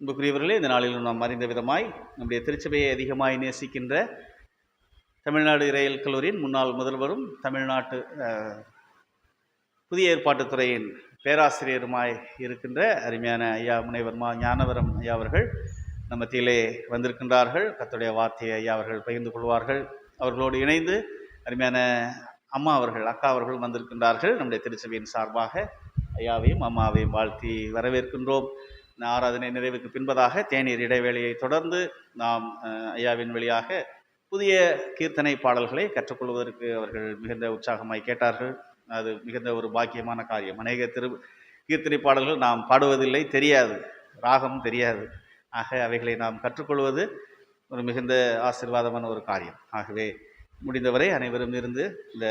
அன்புக்குரியவர்களே, இந்த நாளிலும் நாம் அறிந்த விதமாய் நம்முடைய திருச்சபையை அதிகமாய் நேசிக்கின்ற தமிழ்நாடு இறையியல் கல்லூரியின் முன்னாள் முதல்வரும் தமிழ்நாட்டு புதிய ஏற்பாட்டுத்துறையின் பேராசிரியருமாய் இருக்கின்ற அருமையான ஐயா முனைவர் ஞானவரம் ஐயா அவர்கள் நம்ம மத்தியிலே வந்திருக்கின்றார்கள். கர்த்தருடைய வார்த்தையை ஐயா அவர்கள் பகிர்ந்து கொள்வார்கள். அவர்களோடு இணைந்து அருமையான அம்மா அவர்கள், அக்கா அவர்கள் வந்திருக்கின்றார்கள். நம்முடைய திருச்சபையின் சார்பாக ஐயாவையும் அம்மாவையும் வாழ்த்தி வரவேற்கின்றோம். ஆராதனை நிறைவுக்கு பின்பதாக தேநீர் இடைவேளையை தொடர்ந்து நாம் ஐயாவின் வழியாக புதிய கீர்த்தனை பாடல்களை கற்றுக்கொள்வதற்கு அவர்கள் மிகுந்த உற்சாகமாய் கேட்டார்கள். அது மிகுந்த ஒரு பாக்கியமான காரியம். அநேக கீர்த்தனை பாடல்கள் நாம் பாடுவதில்லை, தெரியாது, ராகம் தெரியாது. ஆக அவைகளை நாம் கற்றுக்கொள்வது ஒரு மிகுந்த ஆசீர்வாதமான ஒரு காரியம். ஆகவே முடிந்தவரை அனைவரும் இருந்து இந்த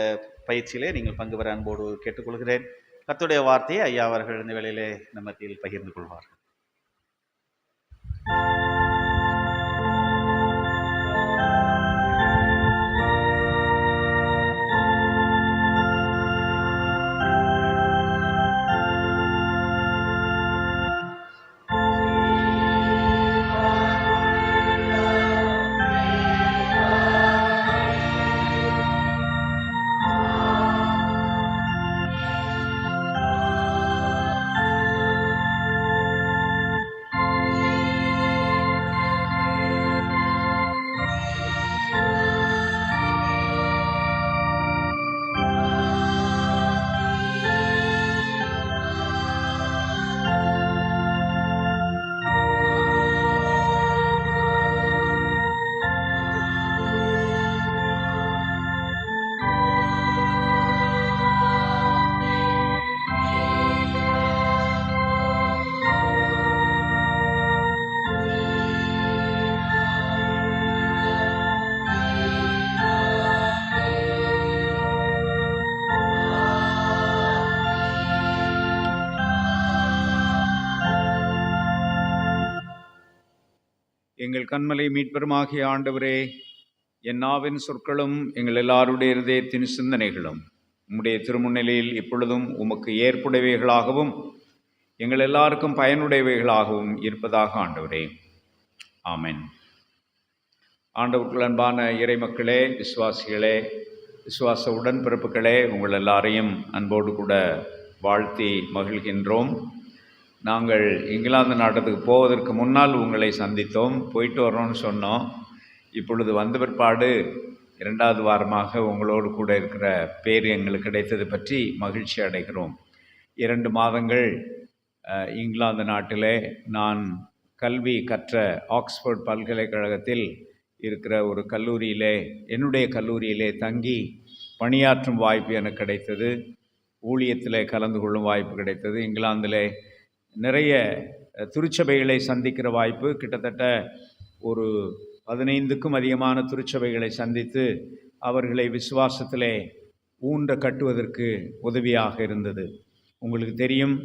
பயிற்சியிலே நீங்கள் பங்கு பெற அன்போடு கேட்டுக்கொள்கிறேன். கர்த்தருடைய வார்த்தையை ஐயா அவர்கள் இந்த வேளையிலே நம்ம மத்தியில் பகிர்ந்து கொள்வார்கள். எங்கள் கண்மலை மீட்பெருமாகிய ஆண்டவரே, என் நாவின் சொற்களும் எங்கள் எல்லாருடைய இருதயத்தின் சிந்தனைகளும் உம்முடைய திருமுன்னிலையில் இப்பொழுதும் உமக்கு ஏற்புடையவைகளாகவும் எங்கள் எல்லாருக்கும் பயனுடையவைகளாகவும் இருப்பதாக ஆண்டவரே. ஆமென். ஆண்டவருக்கு அன்பான இறைமக்களே, விசுவாசிகளே, விசுவாச உடன்பிறப்புகளே, உங்கள் எல்லாரையும் அன்போடு கூட வாழ்த்தி மகிழ்கின்றோம். நாங்கள் இங்கிலாந்து நாட்டுக்கு போவதற்கு முன்னால் உங்களை சந்தித்தோம், போயிட்டு வரோன்னு சொன்னோம். இப்பொழுது வந்த பிற்பாடு 2வது வாரமாக உங்களோடு கூட இருக்கிற பேர் எங்களுக்கு கிடைத்தது பற்றி மகிழ்ச்சி அடைகிறோம். 2 மாதங்கள் இங்கிலாந்து நாட்டிலே நான் கல்வி கற்ற ஆக்ஸ்போர்ட் பல்கலைக்கழகத்தில் இருக்கிற ஒரு கல்லூரியிலே, என்னுடைய கல்லூரியிலே தங்கி பணியாற்றும் வாய்ப்பு எனக்கு கிடைத்தது. ஊழியத்தில் கலந்து கொள்ளும் வாய்ப்பு கிடைத்தது. இங்கிலாந்திலே நிறைய திருச்சபைகளை சந்திக்கிற வாய்ப்பு, கிட்டத்தட்ட ஒரு 15க்கும் அதிகமான திருச்சபைகளை சந்தித்து அவர்களை விசுவாசத்திலே ஊன்ற கட்டுவதற்கு உதவியாக இருந்தது. உங்களுக்கு தெரியும்,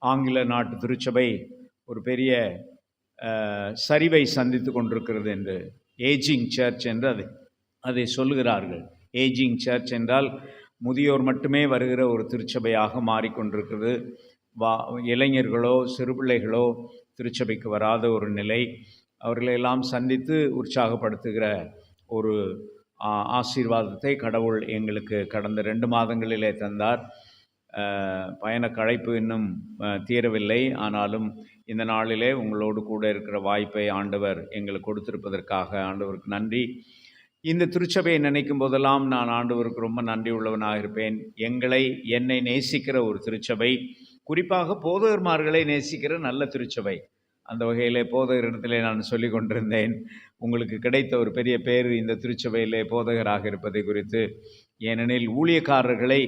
ஆங்கில நாட்டு திருச்சபை ஒரு பெரிய சரிவை சந்தித்து கொண்டிருக்கிறது என்று, ஏஜிங் சர்ச் என்று அதை சொல்லுகிறார்கள். ஏஜிங் சர்ச் என்றால் முதியோர் மட்டுமே வருகிற ஒரு திருச்சபையாக மாறிக்கொண்டிருக்கிறது. இளைஞர்களோ சிறுபிள்ளைகளோ திருச்சபைக்கு வராத ஒரு நிலை. அவர்களெல்லாம் சந்தித்து உற்சாகப்படுத்துகிற ஒரு ஆசீர்வாதத்தை கடவுள் எங்களுக்கு கடந்த 2 மாதங்களிலே தந்தார். பயண களைப்பு இன்னும் தீரவில்லை. ஆனாலும் இந்த நாளிலே உங்களோடு கூட இருக்கிற வாய்ப்பை ஆண்டவர் எங்களுக்கு கொடுத்திருப்பதற்காக ஆண்டவருக்கு நன்றி. இந்த திருச்சபையை நினைக்கும் போதெல்லாம் நான் ஆண்டவருக்கு ரொம்ப நன்றி உள்ளவனாக இருப்பேன். என்னை நேசிக்கிற ஒரு திருச்சபை, குறிப்பாக போதகர்மார்களை நேசிக்கிற நல்ல திருச்சபை. அந்த வகையிலே போதகரிடத்திலே நான் சொல்லி கொண்டிருந்தேன், உங்களுக்கு கிடைத்த ஒரு பெரிய பேர் இந்த திருச்சபையிலே போதகராக இருப்பதை குறித்து. ஏனெனில் ஊழியக்காரர்களை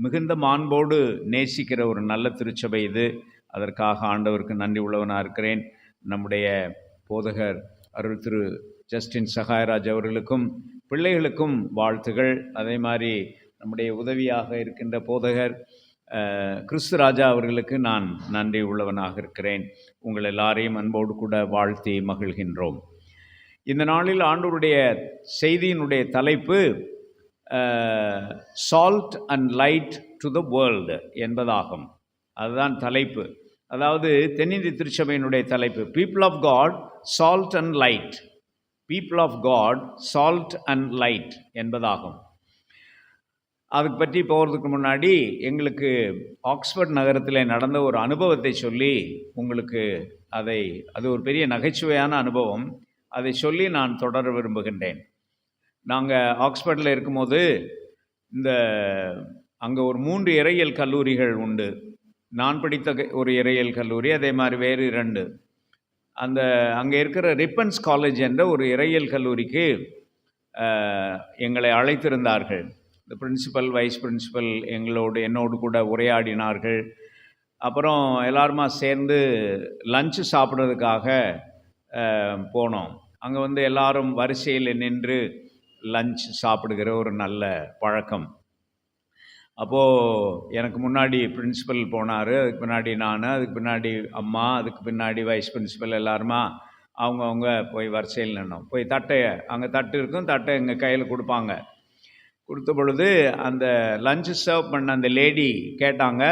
மிகுந்த மாண்போடு நேசிக்கிற ஒரு நல்ல திருச்சபை இது. அதற்காக ஆண்டவருக்கு நன்றி உள்ளவனாக இருக்கிறேன். நம்முடைய போதகர் அருள் திரு ஜஸ்டின் சகாயராஜ் அவர்களுக்கும் பிள்ளைகளுக்கும் வாழ்த்துகள். அதே மாதிரி நம்முடைய உதவியாக இருக்கின்ற போதகர் கிறிஸ்து ராஜா அவர்களுக்கு நான் நன்றி உள்ளவனாக இருக்கிறேன். உங்கள் எல்லாரையும் அன்போடு கூட வாழ்த்தி மகிழ்கின்றோம். இந்த நாளில் ஆண்டவருடைய செய்தியினுடைய தலைப்பு salt and light to the world என்பதாகும். அதுதான் தலைப்பு. அதாவது தென்னிந்திய திருச்சபையினுடைய தலைப்பு people of God salt and light. People of God salt and light என்பதாகும். அதுக்கு பற்றி போகிறதுக்கு முன்னாடி எங்களுக்கு ஆக்ஸ்போர்ட் நகரத்தில் நடந்த ஒரு அனுபவத்தை சொல்லி உங்களுக்கு அது ஒரு பெரிய நகைச்சுவையான அனுபவம், அதை சொல்லி நான் தொடர விரும்புகின்றேன். நாங்கள் ஆக்ஸ்போர்டில் இருக்கும்போது அங்கே ஒரு 3 இறையியல் கல்லூரிகள் உண்டு. நான் படித்த ஒரு இறையியல் கல்லூரி, அதே மாதிரி வேறு 2. அங்கே இருக்கிற ரிப்பன்ஸ் காலேஜ் என்ற ஒரு இறையியல் கல்லூரிக்கு எங்களை அழைத்திருந்தார்கள். இந்த பிரின்சிபல், வைஸ் பிரின்சிபல் என்னோடு கூட உரையாடினார்கள். அப்புறம் எல்லாருமா சேர்ந்து லஞ்சு சாப்பிட்றதுக்காக போனோம். அங்கே எல்லாரும் வரிசையில் நின்று லஞ்ச் சாப்பிடுகிற ஒரு நல்ல பழக்கம். அப்போது எனக்கு முன்னாடி பிரின்சிபல் போனார், அதுக்கு பின்னாடி நான், அதுக்கு பின்னாடி அம்மா, அதுக்கு பின்னாடி வைஸ் பிரின்சிபல், எல்லாருமா அவங்கவுங்க போய் வரிசையில் நின்னோம். போய் அங்கே தட்டு இருக்கும், தட்டை எங்கள் கையில் கொடுப்பாங்க. கொடுத்த பொழுது அந்த லஞ்சு சர்வ் பண்ண அந்த லேடி கேட்டாங்க,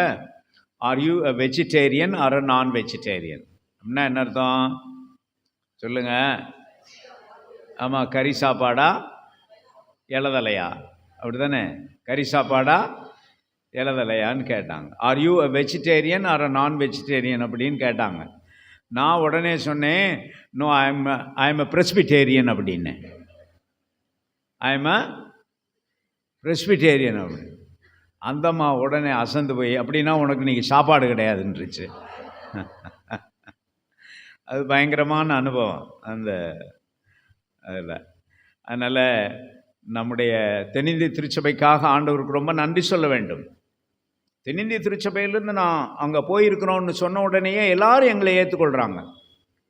are you a vegetarian or a non vegetarian? அப்படின்னா என்ன அர்த்தம் சொல்லுங்கள்? ஆமாம், கறி சாப்பாடா இலதலையா? அப்படி தானே, கறி சாப்பாடா இலதலையான்னு கேட்டாங்க. Are you a vegetarian or a non vegetarian அப்படின்னு கேட்டாங்க. நான் உடனே சொன்னேன், no I am a Presbyterian அப்படின்னு. ஐ எம் அ பிரெஸ்பிடேரியன் அப்படின்னு. அந்தம்மா உடனே அசந்து போய், அப்படின்னா உனக்கு நீங்கள் சாப்பாடு கிடையாதுன்றுச்சு. அது பயங்கரமான அனுபவம் அதில். அதனால் நம்முடைய தென்னிந்திய திருச்சபைக்காக ஆண்டவருக்கு ரொம்ப நன்றி சொல்ல வேண்டும். தென்னிந்திய திருச்சபையிலேருந்து நான் அங்கே போயிருக்கிறோன்னு சொன்ன உடனேயே எல்லாரும் எங்களை ஏற்றுக்கொள்கிறாங்க.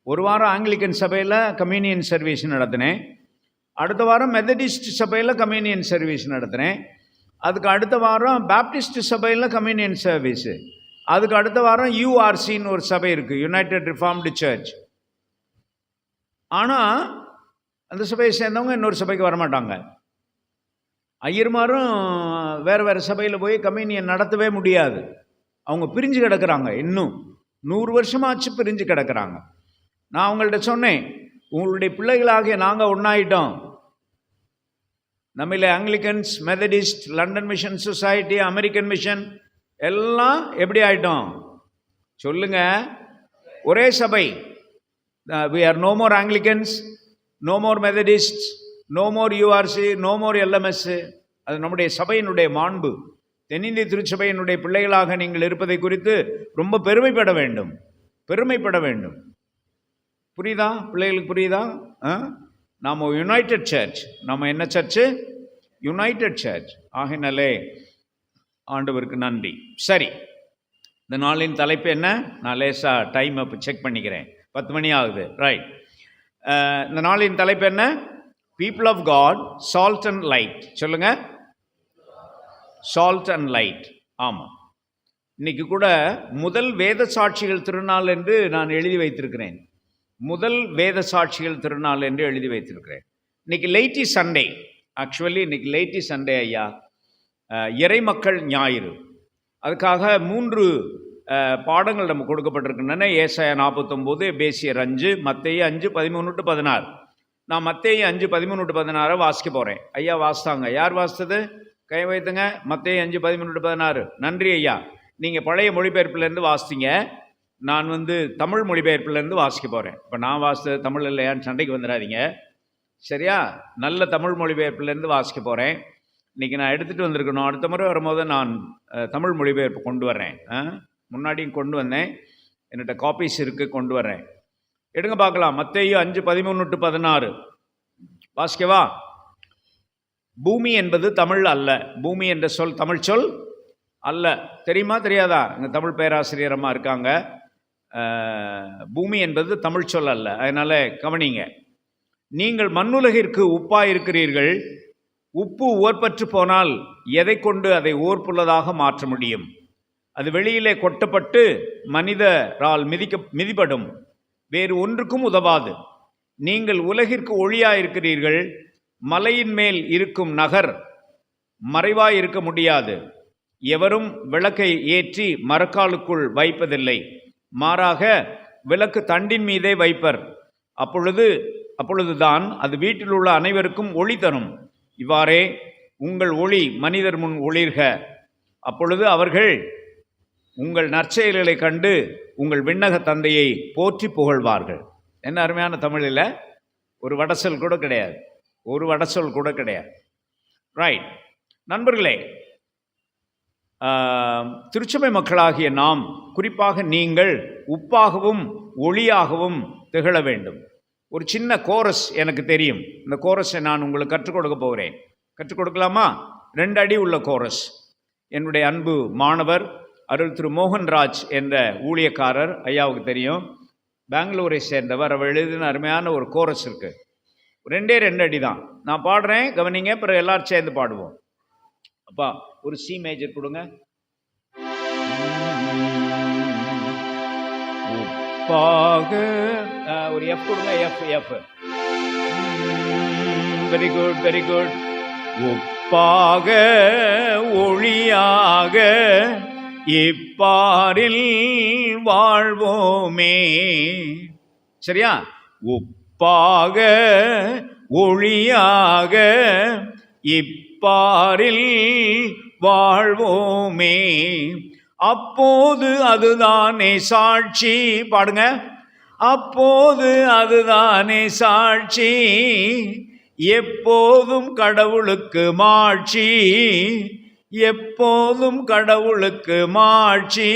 ஒரு வாரம் ஆங்கிலிக்கன் சபையில் கம்யூனியன் சர்வீஸ் நடத்தினேன். அடுத்த வாரம் மெத்தடிஸ்ட் சபையில் கம்யூனியன் சர்வீஸ் நடத்தினேன். அதுக்கு அடுத்த வாரம் பேப்டிஸ்ட் சபையில் கம்யூனியன் சர்வீஸு. அதுக்கு அடுத்த வாரம் யூஆர்சின்னு ஒரு சபை இருக்குது, யுனைடெட் ரிஃபார்ம்டு சர்ச். ஆனால் அந்த சபையை சேர்ந்தவங்க இன்னொரு சபைக்கு வரமாட்டாங்க. ஐயர்மாரும் வேறு வேறு சபையில் போய் கம்யூனியன் நடத்தவே முடியாது. அவங்க பிரிஞ்சு கிடக்கிறாங்க. இன்னும் 100 வருஷமாச்சு பிரிஞ்சு கிடக்கிறாங்க. நான் அவங்கள்ட்ட சொன்னேன், உங்களுடைய பிள்ளைகளாகிய நாங்கள் ஒன்றாயிட்டோம். நம்மள Anglicans, Methodist, London Mission Society, American Mission எல்லாம் எப்படி ஆயிட்டோம் சொல்லுங்க? ஒரே சபை. we are no more Anglicans, no more Methodists, no more URC, no more LMS. அது நம்முடைய சபையினுடைய மாண்பு. தென்னிந்திய திருச்சபையினுடைய பிள்ளைகளாக நீங்கள் இருப்பதை குறித்து ரொம்ப பெருமைப்பட வேண்டும், பெருமைப்பட வேண்டும். புரியுதா? பிள்ளைகளுக்கு புரியுதா? நாம் யுனைடெட் சர்ச். நம்ம என்ன சர்ச்சு? United search. ஆகினாலே ஆண்டவருக்கு நன்றி. சரி, இந்த நாளின் தலைப்பு என்ன? நான் லேசாக டைம் அப்போ செக் பண்ணிக்கிறேன், 10 மணி ஆகுது. ரைட். இந்த நாளின் தலைப்பு என்ன? People of God salt and light. சொல்லுங்க, சால்ட் அண்ட் லைட். ஆமாம், இன்னைக்கு கூட முதல் வேத சாட்சிகள் திருநாள் என்று நான் எழுதி வைத்திருக்கிறேன். முதல் வேத சாட்சிகள் திருநாள் என்று எழுதி வைத்திருக்கிறேன். இன்னைக்கு லேட்டி சண்டே. ஆக்சுவலி இன்னைக்கு லேட்டி சண்டே ஐயா, இறைமக்கள் ஞாயிறு. அதுக்காக 3 பாடங்கள் நம்ம கொடுக்கப்பட்டிருக்கின்றன. ஏசாயா 49, எபேசியர் 5, மத்தேயு 5, 13-16. நான் மத்தேயு 5, 13-16 வாசிக்க போகிறேன். ஐயா வாசித்தாங்க. யார் வாசித்தது? கை வைத்துங்க. மத்தேயு 5, 13-16. நன்றி ஐயா. நீங்கள் பழைய மொழிபெயர்ப்புலேருந்து வாசித்தீங்க. நான் தமிழ் மொழிபெயர்ப்புலேருந்து வாசிக்க போகிறேன். இப்போ நான் வாசித்தது தமிழ் இல்லையான்னு சண்டைக்கு வந்துடாதீங்க, சரியா? நல்ல தமிழ் மொழிபெயர்ப்புலேருந்து வாசிக்க போகிறேன். இன்றைக்கி நான் எடுத்துகிட்டு வந்திருக்கணும். அடுத்த முறை வரும்போது நான் தமிழ் மொழிபெயர்ப்பு கொண்டு வர்றேன். முன்னாடியும் கொண்டு வந்தேன், என்கிட்ட காப்பீஸ் இருக்குது, கொண்டு வர்றேன். எடுங்க பார்க்கலாம். மத்தேயு 5, 13-16 வாசிக்கவா? பூமி என்பது தமிழ் அல்ல. பூமி என்ற சொல் தமிழ் சொல் அல்ல. தெரியுமா தெரியாதா? இங்கே தமிழ் பேராசிரியரமாக இருக்காங்க. பூமி என்பது தமிழ் சொல் அல்ல. அதனால் கவனிங்க. நீங்கள் மண்ணுலகிற்கு உப்பாய் இருக்கிறீர்கள். உப்பு உவர்பற்று போனால் எதை கொண்டு அதை உவர்ப்புள்ளதாக மாற்ற முடியும்? அது வெளியிலே கொட்டப்பட்டு மனிதரால் மிதிப்படும், வேறு ஒன்றுக்கும் உதவாது. நீங்கள் உலகிற்கு ஒளியாயிருக்கிறீர்கள். மலையின் மேல் இருக்கும் நகர் மறைவாயிருக்க முடியாது. எவரும் விளக்கை ஏற்றி மரக்காலுக்குள் வைப்பதில்லை, மாறாக விளக்கு தண்டின் மீதே வைப்பர். அப்பொழுதுதான் அது வீட்டில் உள்ள அனைவருக்கும் ஒளி தரும். இவ்வாறே உங்கள் ஒளி மனிதர் முன் ஒளிர்க, அப்பொழுது அவர்கள் உங்கள் நற்செயல்களை கண்டு உங்கள் விண்ணக தந்தையை போற்றி புகழ்வார்கள். என்ன அருமையான தமிழில் ஒரு வடசொல் கூட கிடையாது, ஒரு வடசொல் கூட கிடையாது. ரைட் நண்பர்களே, திருச்சபை மக்களாகிய நாம், குறிப்பாக நீங்கள் உப்பாகவும் ஒளியாகவும் திகழ வேண்டும். ஒரு சின்ன கோரஸ் எனக்கு தெரியும், இந்த கோரஸை நான் உங்களுக்கு கற்றுக் கொடுக்க போகிறேன். கற்றுக் கொடுக்கலாமா? 2 அடி உள்ள கோரஸ். என்னுடைய அன்பு மாணவர் அருள் திரு மோகன்ராஜ் என்ற ஊழியக்காரர் ஐயாவுக்கு தெரியும், பெங்களூரை சேர்ந்தவர். அவர் எழுதின அருமையான ஒரு கோரஸ் இருக்கு. 2 அடி தான். நான் பாடுறேன், கவனிங்க, பிறகு எல்லாரும் சேர்ந்து பாடுவோம். அப்பா ஒரு சி மேஜர் கொடுங்க. உப்பாக ஒரு எஃப் கொடுங்க. F. Very good, very good. உப்பாக ஒளியாக இப்பாரில் வாழ்வோமே. சரியா? உப்பாக ஒளியாக இப்பாரில் வாழ்வோமே, அப்போது அதுதானே சாட்சி. பாடுங்க. அப்போது அதுதானே சாட்சி, எப்போதும் கடவுளுக்கு மாட்சி, எப்போதும் கடவுளுக்கு மாட்சி.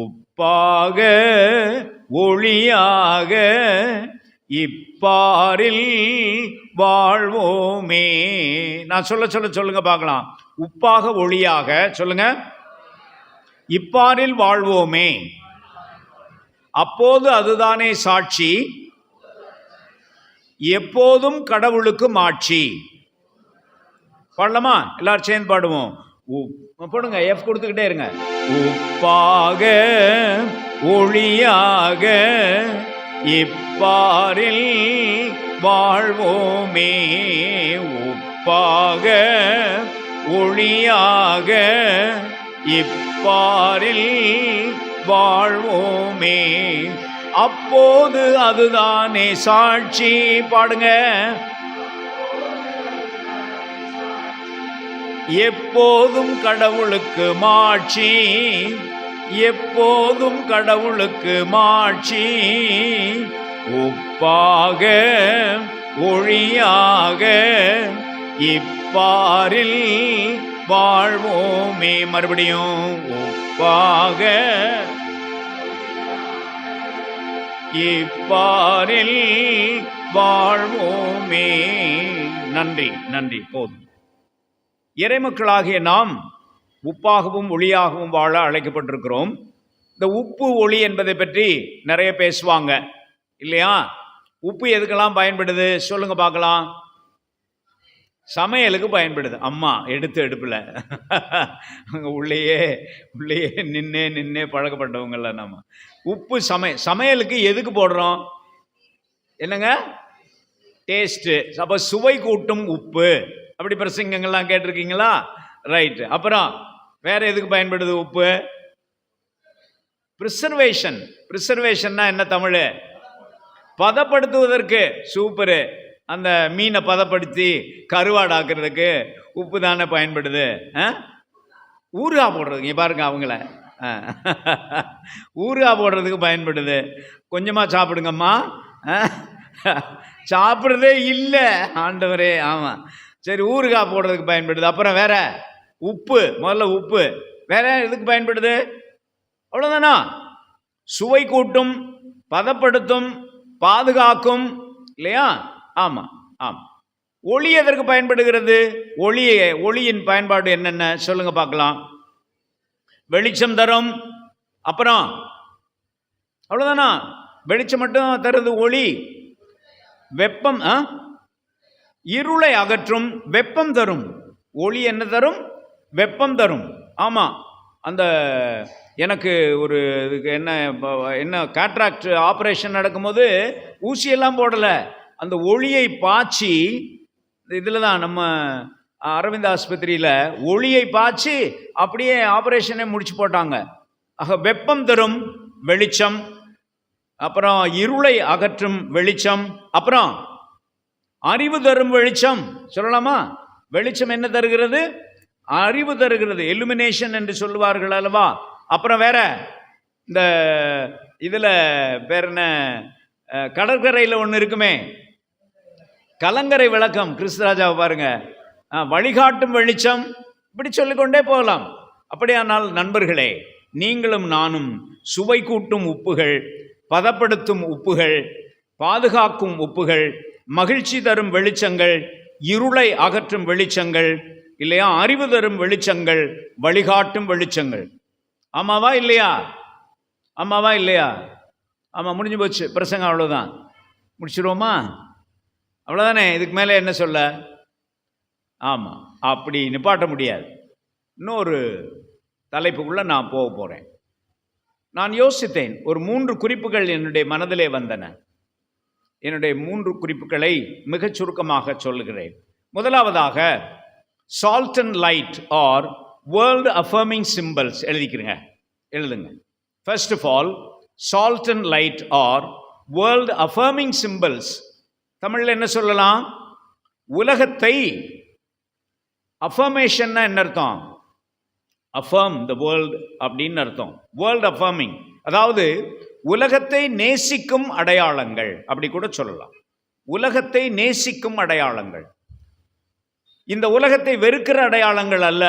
உப்பாக ஒளியாக இப்பாரில் வாழ்வோமே. நான் சொல்லுங்க பார்க்கலாம். உப்பாக ஒளியாக சொல்லுங்க. இப்பாரில் வாழ்வோமே, அப்போது அதுதானே சாட்சி, எப்போதும் கடவுளுக்கு மாட்சி. பாடலாமா? எல்லாரும் சேர்ந்து பாடுவோம். போடுங்க, எஃப் கொடுத்துக்கிட்டே இருங்க. உப்பாக ஒளியாக இப்பாரில் வாழ்வோமே, உப்பாக ஒளியாக இப்பாரில் வாழ்வோமே, அப்போது அதுதானே சாட்சி. பாடுங்க. எப்போதும் கடவுளுக்கு மாட்சி, எப்போதும் கடவுளுக்கு மாட்சி. உப்பாக ஒளியாக இப்பாரில் வாழ்வோமே. மறுபடியும் உப்பாக இப்பாரில் வாழ்வோமே. நன்றி, நன்றி. போதும். இறைமக்களாகிய நாம் உப்பாகவும் ஒளியாகவும் வாழ அழைக்கப்பட்டிருக்கிறோம். இந்த உப்பு ஒளி என்பதை பற்றி நிறைய பேசுவாங்க இல்லையா? உப்பு எதுக்கெல்லாம் பயன்படுது சொல்லுங்க பார்க்கலாம். சமையலுக்கு பயன்படுது. அம்மா எடுத்து அடுப்பில் அங்கே உள்ளேயே நின்னே பழக்கப்பட்டவங்கள நம்ம. உப்பு சமையலுக்கு எதுக்கு போடுறோம்? என்னங்க? டேஸ்ட்டு. அப்போ சுவை கூட்டும் உப்பு. அப்படி பிரசங்கங்கள்லாம் கேட்டிருக்கீங்களா? ரைட்டு. அப்புறம் வேற எதுக்கு பயன்படுது உப்பு? ப்ரிசர்வேஷன். ப்ரிசர்வேஷன்னா என்ன தமிழ்? பதப்படுத்துவதற்கு. சூப்பரு. அந்த மீனை பதப்படுத்தி கருவாடாக்குறதுக்கு உப்பு தானே பயன்படுது. ஊறுகாய் போடுறதுக்கு, இங்கே பாருங்க அவங்கள, ஊறுகாய் போடுறதுக்கு பயன்படுது. கொஞ்சமாக சாப்பிடுங்கம்மா. சாப்பிட்றதே இல்லை ஆண்டவரே. ஆமாம், சரி, ஊறுகாய் போடுறதுக்கு பயன்படுது. அப்புறம் வேற உப்பு. முதல்ல உப்பு வேற எதுக்கு பயன்படுது? அவ்வளோதானா? சுவை கூட்டும், பதப்படுத்தும், பாதுகாக்கும் இல்லையா? ஆமாம் ஆமாம். ஒளி எதற்கு பயன்படுகிறது? ஒளியின் பயன்பாடு என்னென்ன சொல்லுங்க பார்க்கலாம். வெளிச்சம் தரும். அப்புறம் அவ்வளோதானா? வெளிச்சம் மட்டும் தருது ஒளி. வெப்பம், இருளை அகற்றும், வெப்பம் தரும். ஒளி என்ன தரும்? வெப்பம் தரும். ஆமாம். அந்த எனக்கு ஒரு இதுக்கு என்ன கேட்ராக்ட் ஆப்ரேஷன் நடக்கும்போது ஊசியெல்லாம் போடலை, அந்த ஒளியை பாய்ச்சி, இதில் தான் நம்ம அரவிந்த் ஆஸ்பத்திரியில் ஒளியை பாய்ச்சி அப்படியே ஆப்ரேஷனே முடிச்சு போட்டாங்க. ஆக வெப்பம் தரும், வெளிச்சம், அப்புறம் இருளை அகற்றும் வெளிச்சம், அப்புறம் அறிவு தரும் வெளிச்சம். சொல்லலாமா? வெளிச்சம் என்ன தருகிறது? அறிவு தருகிறது. எலுமினேஷன் என்று சொல்லுவார்கள் அல்லவா? அப்புறம் வேற இந்த இதுல பேர் என்ன, கடற்கரையில் ஒன்று இருக்குமே, கலங்கரை விளக்கம். கிறிஸ்துராஜாவை பாருங்க, வழிகாட்டும் வெளிச்சம். இப்படி சொல்லிக்கொண்டே போகலாம். அப்படியானால் நண்பர்களே, நீங்களும் நானும் சுவை கூட்டும் உப்புகள், பதப்படுத்தும் உப்புகள், பாதுகாக்கும் உப்புகள், மகிழ்ச்சி தரும் வெளிச்சங்கள், இருளை அகற்றும் வெளிச்சங்கள், இல்லையா, அறிவு தரும் வெளிச்சங்கள், வழிகாட்டும் வெளிச்சங்கள். ஆமாவா இல்லையா? ஆமாவா இல்லையா? ஆமாம், முடிஞ்சு போச்சு பிரசங்கம். அவ்வளோதான், முடிச்சிருவோமா? அவ்வளோதானே, இதுக்கு மேலே என்ன சொல்ல? ஆமாம், அப்படி நிப்பாட்ட முடியாது. இன்னொரு தலைப்புக்குள்ளே நான் போக போகிறேன். நான் யோசித்தேன், ஒரு 3 குறிப்புகள் என்னுடைய மனதிலே வந்தன. என்னுடைய 3 குறிப்புகளை மிகச் சுருக்கமாக சொல்லுகிறேன். முதலாவதாக, salt and light are world affirming symbols. எழுதுங்க. First of all, salt and light are world affirming symbols. தமிழில் என்ன சொல்லலாம்? உலகத்தை, அஃபர்மேஷன் என்ன அர்த்தம்? அஃபர்ம் த வேர்ல்டு அப்படின்னு அர்த்தம். வேர்ல்டு அஃபர்மிங், அதாவது உலகத்தை நேசிக்கும் அடையாளங்கள், அப்படி கூட சொல்லலாம். உலகத்தை நேசிக்கும் அடையாளங்கள். இந்த உலகத்தை வெறுக்கிற அடையாளங்கள் அல்ல,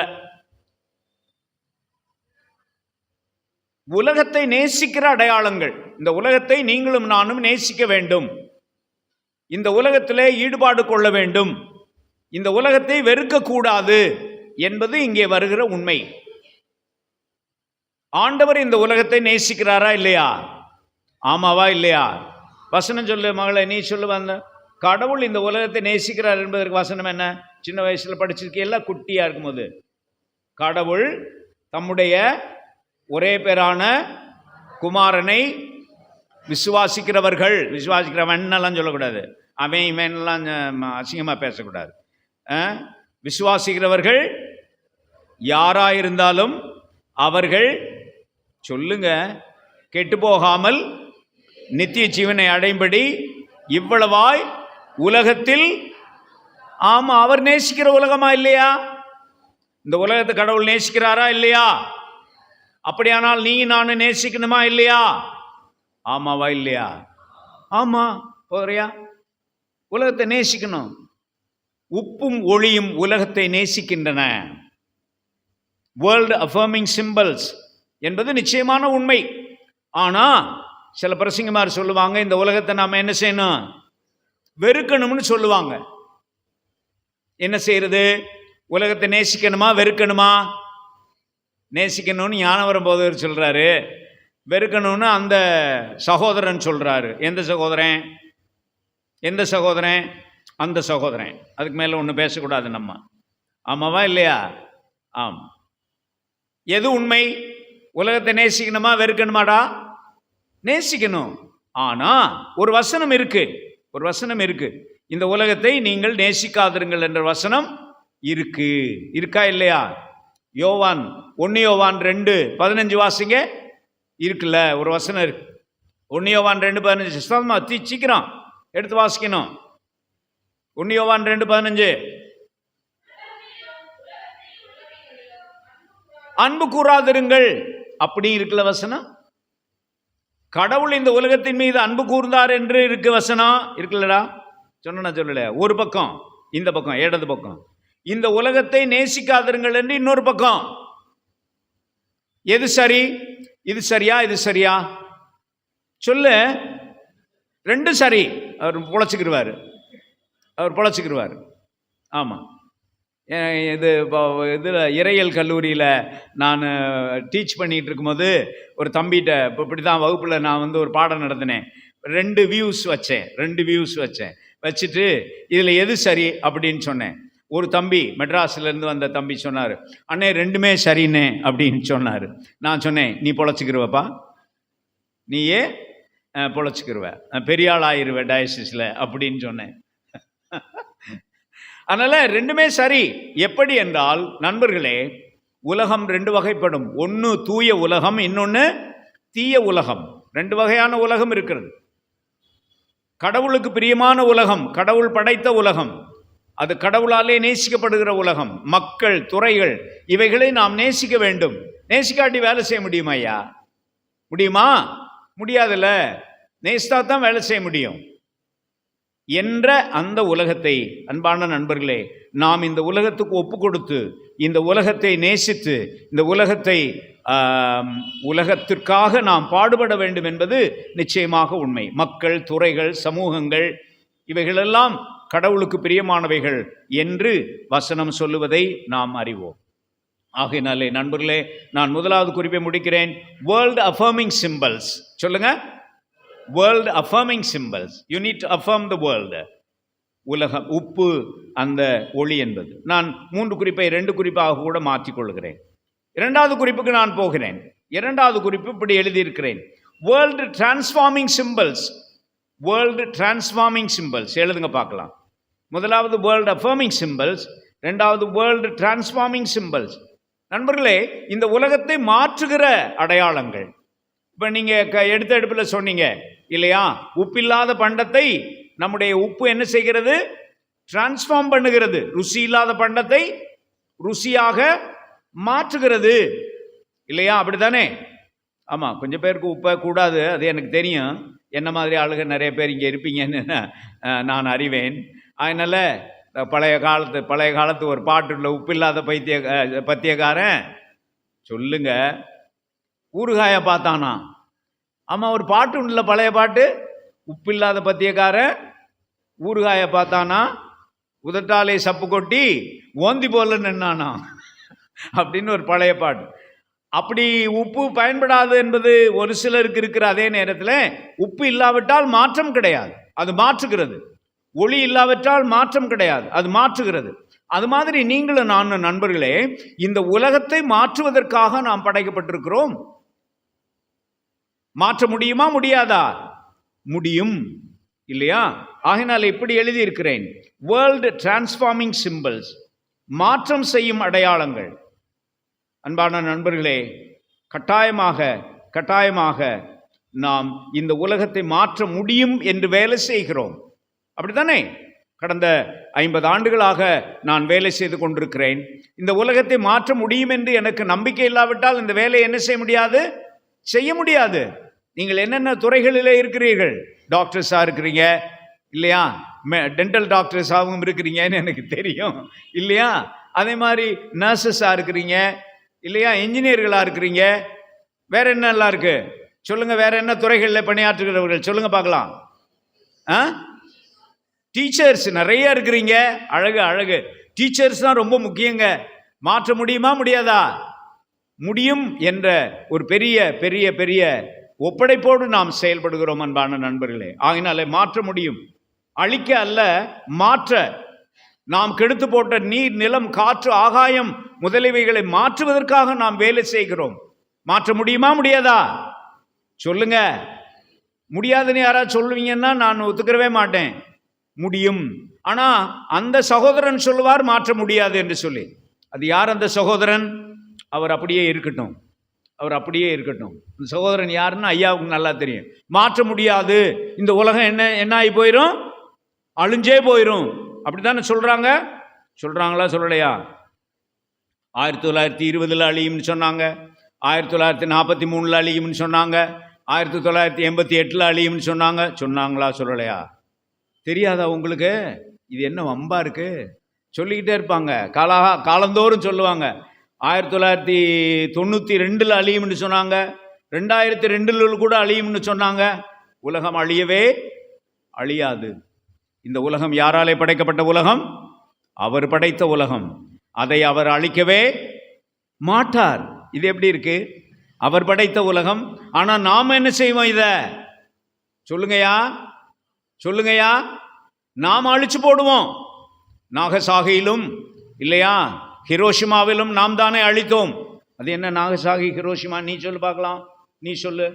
உலகத்தை நேசிக்கிற அடையாளங்கள். இந்த உலகத்தை நீங்களும் நானும் நேசிக்க வேண்டும், இந்த உலகத்திலே ஈடுபாடு கொள்ள வேண்டும், இந்த உலகத்தை வெறுக்கக்கூடாது என்பது இங்கே வருகிற உண்மை. ஆண்டவர் இந்த உலகத்தை நேசிக்கிறாரா இல்லையா? ஆமாவா இல்லையா? வசனம் சொல்லு மகளே, நீ சொல்லுவாங்க. கடவுள் இந்த உலகத்தை நேசிக்கிறார் என்பதற்கு வசனம் என்ன? சின்ன வயசுல படிச்சிருக்கீல்ல, குட்டியா இருக்கும்போது. கடவுள் தம்முடைய ஒரே பேரான குமாரனை விசுவாசிக்கிறவர்கள், விசுவாசிக்கிறவன் சொல்லக்கூடாது, அவன் இவன்லாம் அசிங்கமா பேசக்கூடாது. விசுவாசிக்கிறவர்கள் யாராயிருந்தாலும் அவர்கள், சொல்லுங்க, கெட்டு போகாமல் நித்திய ஜீவனை அடையும்படி இவ்வளவாய் உலகத்தில். ஆமா, அவர் நேசிக்கிற உலகமா இல்லையா? இந்த உலகத்தை கடவுள் நேசிக்கிறாரா இல்லையா? அப்படியானால் நீ நானும் நேசிக்கணுமா இல்லையா? ஆமாவா இல்லையா? ஆமா, போறியா? உலகத்தை நேசிக்கணும். உப்பும் ஒளியும் உலகத்தை நேசிக்கின்றன. வேர்ல்டு அஃபர்மிங் சிம்பிள்ஸ் என்பது நிச்சயமான உண்மை. ஆனா சில பிரசங்கமார் சொல்லுவாங்க, இந்த உலகத்தை நாம என்ன செய்யணும்? வெறுக்கணும்னு சொல்லுவாங்க. என்ன செய்யறது? உலகத்தை நேசிக்கணுமா வெறுக்கணுமா? நேசிக்கணும்னு ஞானவரம் போதவர் சொல்றாரு, வெறுக்கணும்னு அந்த சகோதரன் சொல்றாரு. எந்த சகோதரன்? எந்த சகோதரன்? அந்த சகோதரன். அதுக்கு மேல ஒன்றும் பேசக்கூடாது நம்ம. ஆமாவா இல்லையா? ஆம். எது உண்மை? உலகத்தை நேசிக்கணுமா வெறுக்கணுமாடா? நேசிக்கணும். ஆனா ஒரு வசனம் இருக்கு, ஒரு வசனம் இருக்கு. இந்த உலகத்தை நீங்கள் நேசிக்காதிருங்கள் என்ற வசனம் இருக்கு. இருக்கா இல்லையா? யோவான் 1 யோவான் 2:15 வாசிங்க. இருக்குல்ல, ஒரு வசனம் இருக்கு. 1 யோவான் 2:15. சீக்கிரம் எடுத்து வாசிக்கணும். 1 யோவான் 2:15. அன்பு கூறாதிருங்கள், அப்படி இருக்குல்ல வசனம். கடவுள் இந்த உலகத்தின் மீது அன்பு கூர்ந்தார் என்று இருக்கு வசனம். இருக்குல்லடா? சொன்னா சொல்லல. ஒரு பக்கம், இந்த பக்கம் இடது பக்கம். இந்த உலகத்தை நேசிக்காதிருங்கள் என்று இன்னொரு பக்கம். எது சரி? இது சரியா இது சரியா? சொல்லு. 2 சரி. அவர் பொழைச்சிக்கிடுவார், அவர் பொழைச்சிக்கிடுவார். ஆமாம். இது இதில் இறையியல் கல்லூரியில் நான் டீச் பண்ணிகிட்டு இருக்கும்போது ஒரு தம்பிகிட்ட இப்படி தான் வகுப்பில் நான் ஒரு பாடம் நடத்தினேன். 2 வியூஸ் வச்சேன். வச்சுட்டு இதில் எது சரி அப்படின்னு சொன்னேன். ஒரு தம்பி, மெட்ராஸ்லேருந்து வந்த தம்பி சொன்னார், அண்ணே 2மே சரிண்ணே அப்படின்னு சொன்னார். நான் சொன்னேன், நீ பொழைச்சிக்கிருவப்பா, நீயே பொழைச்சிக்கிருவ, பெரிய ஆள் ஆயிருவ டயசிஸில் அப்படின்னு சொன்னேன். அதனால் 2மே சரி. எப்படி என்றால் நண்பர்களே, உலகம் 2 வகைப்படும். ஒன்று தூய உலகம், இன்னொன்று தீய உலகம். ரெண்டு வகையான உலகம் இருக்கிறது. கடவுளுக்கு பிரியமான உலகம், கடவுள் படைத்த உலகம், அது கடவுளாலே நேசிக்கப்படுகிற உலகம். மக்கள், துறைகள், இவைகளை நாம் நேசிக்க வேண்டும். நேசிக்காட்டி வேலை செய்ய முடியுமா ஐயா? முடியுமா? முடியாதுல்ல. நேசித்தா தான் வேலை செய்ய முடியும் என்ற அந்த உலகத்தை, அன்பான நண்பர்களே, நாம் இந்த உலகத்துக்கு ஒப்பு கொடுத்து, இந்த உலகத்தை நேசித்து, இந்த உலகத்திற்காக நாம் பாடுபட வேண்டும் என்பது நிச்சயமாக உண்மை. மக்கள், துறைகள், சமூகங்கள், இவைகளெல்லாம் கடவுளுக்கு பிரியமானவைகள் என்று வசனம் சொல்லுவதை நாம் அறிவோம். ஆகையினாலே நண்பர்களே, நான் முதலாவது குறிப்பை முடிக்கிறேன். World affirming symbols. சொல்லுங்க, world affirming symbols. You need to affirm the world. உலகம், உப்பு, அந்த ஒளி என்பது. நான் 3 குறிப்பை 2 குறிப்பாக கூட மாற்றிக்கொள்கிறேன். 2வது குறிப்புக்கு நான் போகிறேன். 2வது குறிப்பு இப்படி எழுதியிருக்கிறேன், world transforming symbols. World transforming symbols எழுதுங்க பார்க்கலாம். முதலாவது வேர்ல்டு அஃபர்மிங் சிம்பல்ஸ், 2வது வேர்ல்டு டிரான்ஸ்ஃபார்மிங் சிம்பல்ஸ். நண்பர்களே, இந்த உலகத்தை மாற்றுகிற அடையாளங்கள். இப்போ நீங்கள் எடுத்த எடுப்பில் சொன்னீங்க இல்லையா, உப்பில்லாத பண்டத்தை நம்முடைய உப்பு என்ன செய்கிறது? டிரான்ஸ்ஃபார்ம் பண்ணுகிறது. ருசி இல்லாத பண்டத்தை ருசியாக மாற்றுகிறது இல்லையா? அப்படித்தானே? ஆமாம், கொஞ்சம் பேருக்கு உப்பை கூடாது, அது எனக்கு தெரியும். என்ன மாதிரி ஆளுங்க நிறைய பேர் இங்கே இருப்பீங்கன்னு நான் அறிவேன். அதனால் பழைய காலத்து ஒரு பாட்டுள்ள உப்பில்லாத பத்தியக்காரன் சொல்லுங்க, ஊறுகாயை பார்த்தானா? ஆமாம், ஒரு பாட்டு உள்ள பழைய பாட்டு, உப்பில்லாத பத்தியக்காரன் ஊறுகாயை பார்த்தானா, உதட்டாலே சப்பு கொட்டி ஓந்தி போல நின்னானா அப்படின்னு ஒரு பழைய பாட்டு. அப்படி உப்பு பயன்படாது என்பது ஒரு சிலருக்கு இருக்கிற அதே நேரத்தில், உப்பு இல்லாவிட்டால் மாற்றம் கிடையாது, அது மாற்றுகிறது. ஒளி இல்லாவிட்டால் மாற்றம் கிடையாது, அது மாற்றுகிறது. அது மாதிரி நீங்களும் நானும் நண்பர்களே, இந்த உலகத்தை மாற்றுவதற்காக நாம் படைக்கப்பட்டிருக்கிறோம். மாற்ற முடியுமா? முடியாதா? முடியும் இல்லையா? ஆகினால் இப்படி எழுதியிருக்கிறேன், வேர்ல்டு டிரான்ஸ்ஃபார்மிங் சிம்பல்ஸ், மாற்றம் செய்யும் அடையாளங்கள். அன்பான நண்பர்களே, கட்டாயமாக நாம் இந்த உலகத்தை மாற்ற முடியும் என்று வேலை செய்கிறோம். அப்படித்தானே? கடந்த 50 ஆண்டுகளாக நான் வேலை செய்து கொண்டிருக்கிறேன். இந்த உலகத்தை மாற்ற முடியும் என்று எனக்கு நம்பிக்கை இல்லாவிட்டால் இந்த வேலையை என்ன செய்ய முடியாது? செய்ய முடியாது. நீங்கள் என்னென்ன துறைகளில் இருக்கிறீர்கள்? டாக்டர்ஸாக இருக்கிறீங்க இல்லையா? டென்டல் டாக்டர்ஸாகவும் இருக்கிறீங்கன்னு எனக்கு தெரியும் இல்லையா? அதே மாதிரி நர்சஸாக இருக்கிறீங்க இல்லையா? இன்ஜினியர்களாக இருக்கிறீங்க. வேற என்னெல்லாம் இருக்கு சொல்லுங்க? வேற என்ன துறைகளில் பணியாற்றுகிறவர்கள் சொல்லுங்க பார்க்கலாம். டீச்சர்ஸ் நிறைய இருக்கிறீங்க. அழகு. டீச்சர்ஸ் தான் ரொம்ப முக்கியங்க. மாற்ற முடியுமா? முடியாதா? முடியும் என்ற ஒரு பெரிய ஒப்படைப்போடு நாம் செயல்படுகிறோம் அன்பான நண்பர்களே. ஆகினாலே மாற்ற முடியும். அழிக்க அல்ல, மாற்ற. நாம் கெடுத்து போட்ட நீர், நிலம், காற்று, ஆகாயம் முதலியவைகளை மாற்றுவதற்காக நாம் வேலை செய்கிறோம். மாற்ற முடியுமா? முடியாதா? சொல்லுங்க. முடியாதுன்னு யாராவது சொல்லுவீங்கன்னா நான் ஒத்துக்கிறவே மாட்டேன். முடியும். ஆனா அந்த சகோதரன் சொல்லுவார் மாற்ற முடியாது என்று சொல்லி. அது யார் அந்த சகோதரன்? அவர் அப்படியே இருக்கட்டும். அந்த சகோதரன் யாருன்னு ஐயாவுக்கு நல்லா தெரியும். மாற்ற முடியாது, இந்த உலகம் என்ன ஆகி போயிடும்? அழிஞ்சே போயிடும். அப்படித்தானே சொல்றாங்களா? சொல்லலையா? 1920 அழியும்னு சொன்னாங்க, 1943 அழியும்னு சொன்னாங்க, 1988 அழியும்னு சொன்னாங்களா? சொல்லலையா? தெரியாதா உங்களுக்கு? இது என்ன வம்பா இருக்கு? சொல்லிக்கிட்டே இருப்பாங்க, காலந்தோறும் சொல்லுவாங்க. 1992 அழியும்னு சொன்னாங்க, 2002 கூட அழியும்னு சொன்னாங்க. உலகம் அழியவே அழியாது. இந்த உலகம் யாராலே படைக்கப்பட்ட உலகம்? அவர் படைத்த உலகம். அதை அவர் அழிக்கவே மாட்டார். இது எப்படி இருக்கு? அவர் படைத்த உலகம். ஆனா நாம என்ன செய்வோம்? இத சொல்லுங்கயா. நாம் அழிச்சு போடுவோம். நாகசாகியிலும் இல்லையா, ஹிரோஷிமாவிலும் நாம் தானே அழித்தோம். அது என்ன நாகசாகி, ஹிரோஷிமா? நீ சொல்லு பார்க்கலாம். நீ சொல்லு.